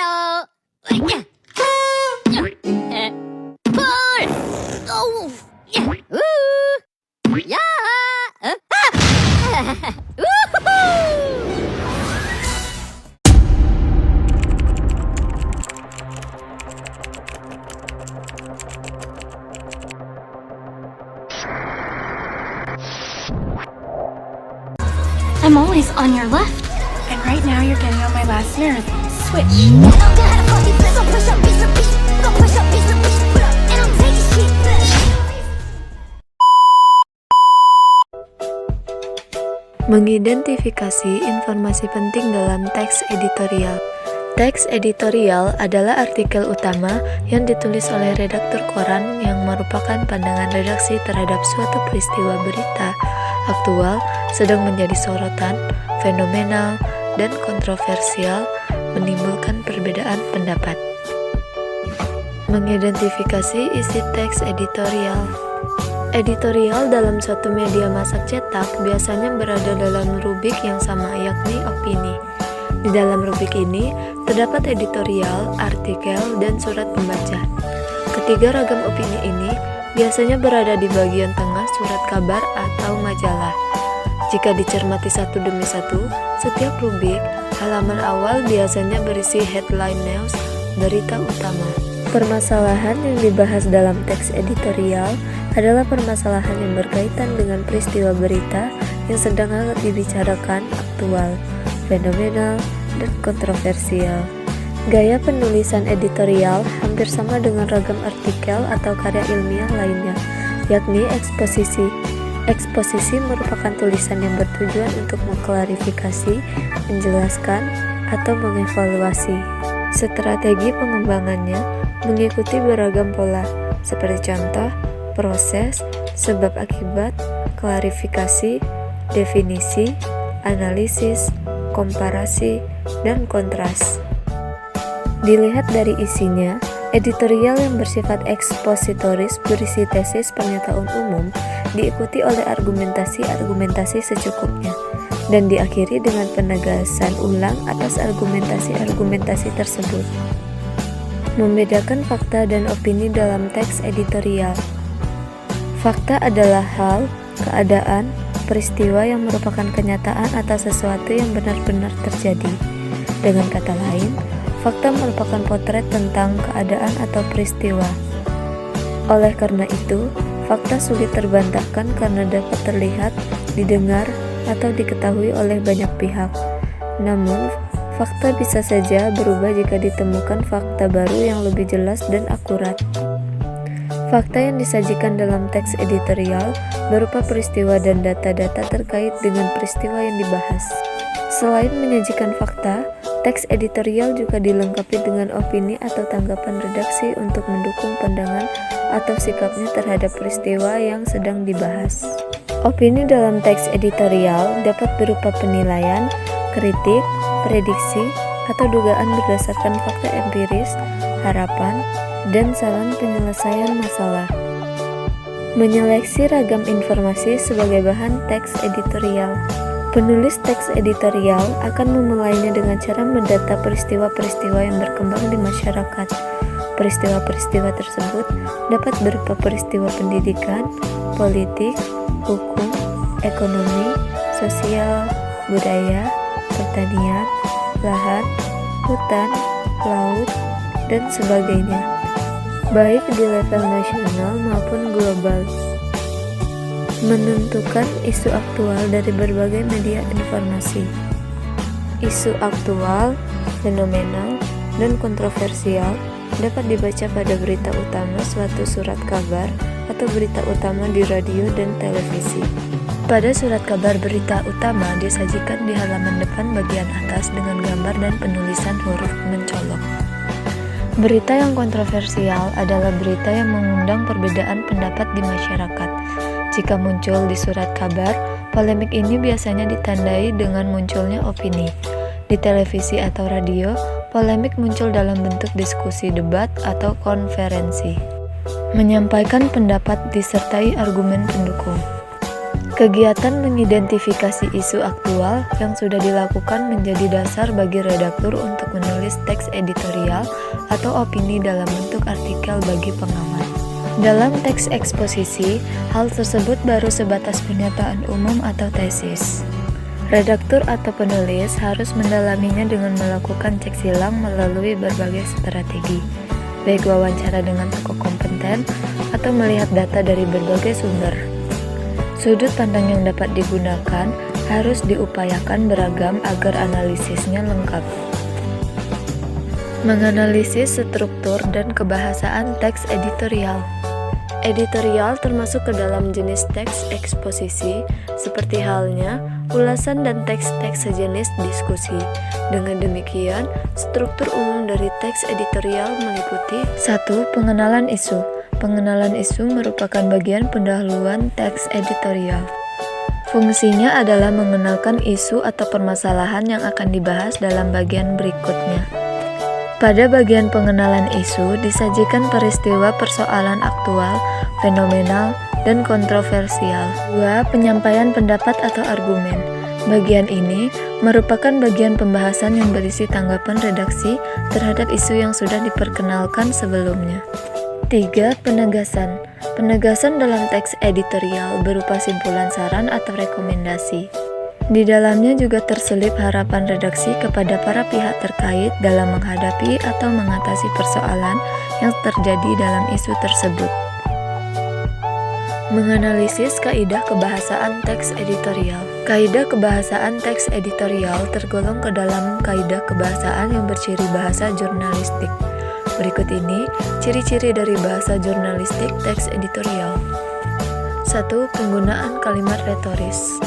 Ayo. Pull. Oh. Ya. I'm always on your left. And right now you're getting on my last nerve. Switch. Mengidentifikasi informasi penting dalam teks editorial. Teks editorial adalah artikel utama yang ditulis oleh redaktur koran yang merupakan pandangan redaksi terhadap suatu peristiwa berita aktual, sedang menjadi sorotan, fenomenal, dan kontroversial, menimbulkan perbedaan pendapat. Mengidentifikasi isi teks editorial. Editorial dalam suatu media massa cetak biasanya berada dalam rubrik yang sama, yakni opini. Di dalam rubrik ini terdapat editorial, artikel, dan surat pembaca. Ketiga ragam opini ini biasanya berada di bagian tengah surat kabar atau majalah. Jika dicermati satu demi satu, setiap rubrik halaman awal biasanya berisi headline news, berita utama. Permasalahan yang dibahas dalam teks editorial adalah permasalahan yang berkaitan dengan peristiwa berita yang sedang hangat dibicarakan, aktual, fenomenal, dan kontroversial. Gaya penulisan editorial hampir sama dengan ragam artikel atau karya ilmiah lainnya, yakni eksposisi. Eksposisi merupakan tulisan yang bertujuan untuk mengklarifikasi, menjelaskan, atau mengevaluasi. Strategi pengembangannya mengikuti beragam pola, seperti contoh, proses, sebab akibat, klarifikasi, definisi, analisis, komparasi, dan kontras. Dilihat dari isinya, editorial yang bersifat ekspositoris berisi tesis pernyataan umum diikuti oleh argumentasi-argumentasi secukupnya dan diakhiri dengan penegasan ulang atas argumentasi-argumentasi tersebut. Membedakan fakta dan opini dalam teks editorial. Fakta adalah hal, keadaan, peristiwa yang merupakan kenyataan atas sesuatu yang benar-benar terjadi. Dengan kata lain, fakta merupakan potret tentang keadaan atau peristiwa. Oleh karena itu, fakta sulit terbantahkan karena dapat terlihat, didengar, atau diketahui oleh banyak pihak. Namun, fakta bisa saja berubah jika ditemukan fakta baru yang lebih jelas dan akurat. Fakta yang disajikan dalam teks editorial berupa peristiwa dan data-data terkait dengan peristiwa yang dibahas. Selain menyajikan fakta, teks editorial juga dilengkapi dengan opini atau tanggapan redaksi untuk mendukung pandangan atau sikapnya terhadap peristiwa yang sedang dibahas. Opini dalam teks editorial dapat berupa penilaian, kritik, prediksi, atau dugaan berdasarkan fakta empiris, harapan, dan saran penyelesaian masalah. Menyeleksi ragam informasi sebagai bahan teks editorial. Penulis teks editorial akan memulainya dengan cara mendata peristiwa-peristiwa yang berkembang di masyarakat. Peristiwa-peristiwa tersebut dapat berupa peristiwa pendidikan, politik, hukum, ekonomi, sosial, budaya, pertanian, lahan, hutan, laut, dan sebagainya, baik di level nasional maupun global. Menentukan isu aktual dari berbagai media informasi. Isu aktual, fenomenal, dan kontroversial dapat dibaca pada berita utama suatu surat kabar atau berita utama di radio dan televisi. Pada surat kabar berita utama disajikan di halaman depan bagian atas dengan gambar dan penulisan huruf mencolok. Berita yang kontroversial adalah berita yang mengundang perbedaan pendapat di masyarakat. Jika muncul di surat kabar, polemik ini biasanya ditandai dengan munculnya opini. Di televisi atau radio, polemik muncul dalam bentuk diskusi, debat, atau konferensi. Menyampaikan pendapat disertai argumen pendukung. Kegiatan mengidentifikasi isu aktual yang sudah dilakukan menjadi dasar bagi redaktur untuk menulis teks editorial atau opini dalam bentuk artikel bagi pengamat. Dalam teks eksposisi, hal tersebut baru sebatas pernyataan umum atau tesis. Redaktur atau penulis harus mendalaminya dengan melakukan cek silang melalui berbagai strategi, baik wawancara dengan tokoh kompeten atau melihat data dari berbagai sumber. Sudut pandang yang dapat digunakan harus diupayakan beragam agar analisisnya lengkap. Menganalisis struktur dan kebahasaan teks editorial. Editorial termasuk ke dalam jenis teks eksposisi, seperti halnya ulasan dan teks-teks sejenis diskusi. Dengan demikian, struktur umum dari teks editorial meliputi 1. Pengenalan isu. Pengenalan isu merupakan bagian pendahuluan teks editorial. Fungsinya adalah mengenalkan isu atau permasalahan yang akan dibahas dalam bagian berikutnya. Pada bagian pengenalan isu disajikan peristiwa persoalan aktual, fenomenal, dan kontroversial. 2. Penyampaian pendapat atau argumen. Bagian ini merupakan bagian pembahasan yang berisi tanggapan redaksi terhadap isu yang sudah diperkenalkan sebelumnya. 3. Penegasan. Penegasan dalam teks editorial berupa simpulan saran atau rekomendasi. Di dalamnya juga terselip harapan redaksi kepada para pihak terkait dalam menghadapi atau mengatasi persoalan yang terjadi dalam isu tersebut. Menganalisis kaidah kebahasaan teks editorial. Kaidah kebahasaan teks editorial tergolong ke dalam kaidah kebahasaan yang berciri bahasa jurnalistik. Berikut ini ciri-ciri dari bahasa jurnalistik teks editorial. 1. Penggunaan kalimat retoris.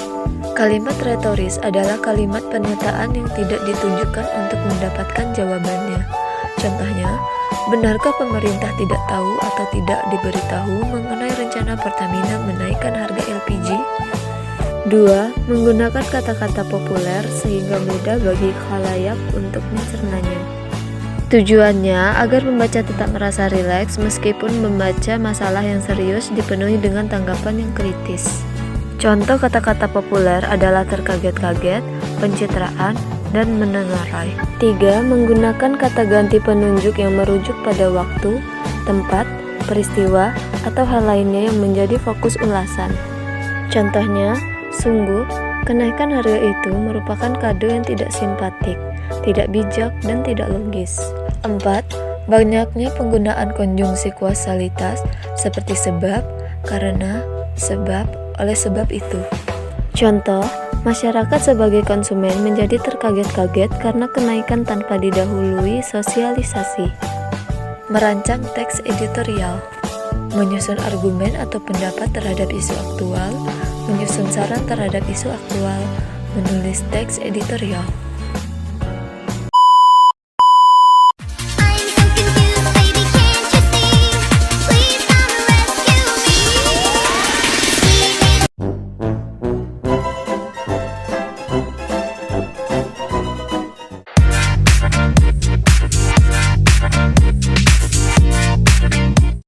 Kalimat retoris adalah kalimat pernyataan yang tidak ditujukan untuk mendapatkan jawabannya. Contohnya, benarkah pemerintah tidak tahu atau tidak diberitahu mengenai rencana Pertamina menaikkan harga LPG? 2. Menggunakan kata-kata populer sehingga mudah bagi khalayak untuk mencernanya. Tujuannya agar pembaca tetap merasa rileks meskipun membaca masalah yang serius dipenuhi dengan tanggapan yang kritis. Contoh kata-kata populer adalah terkaget-kaget, pencitraan, dan menengarai. 3. Menggunakan kata ganti penunjuk yang merujuk pada waktu, tempat, peristiwa, atau hal lainnya yang menjadi fokus ulasan. Contohnya, sungguh, kenaikan harga itu merupakan kado yang tidak simpatik, tidak bijak, dan tidak logis. 4. Banyaknya penggunaan konjungsi kausalitas seperti sebab, karena, sebab, oleh sebab itu. Contoh, masyarakat sebagai konsumen menjadi terkaget-kaget karena kenaikan tanpa didahului sosialisasi. Merancang teks editorial. Menyusun argumen atau pendapat terhadap isu aktual, menyusun saran terhadap isu aktual, menulis teks editorial.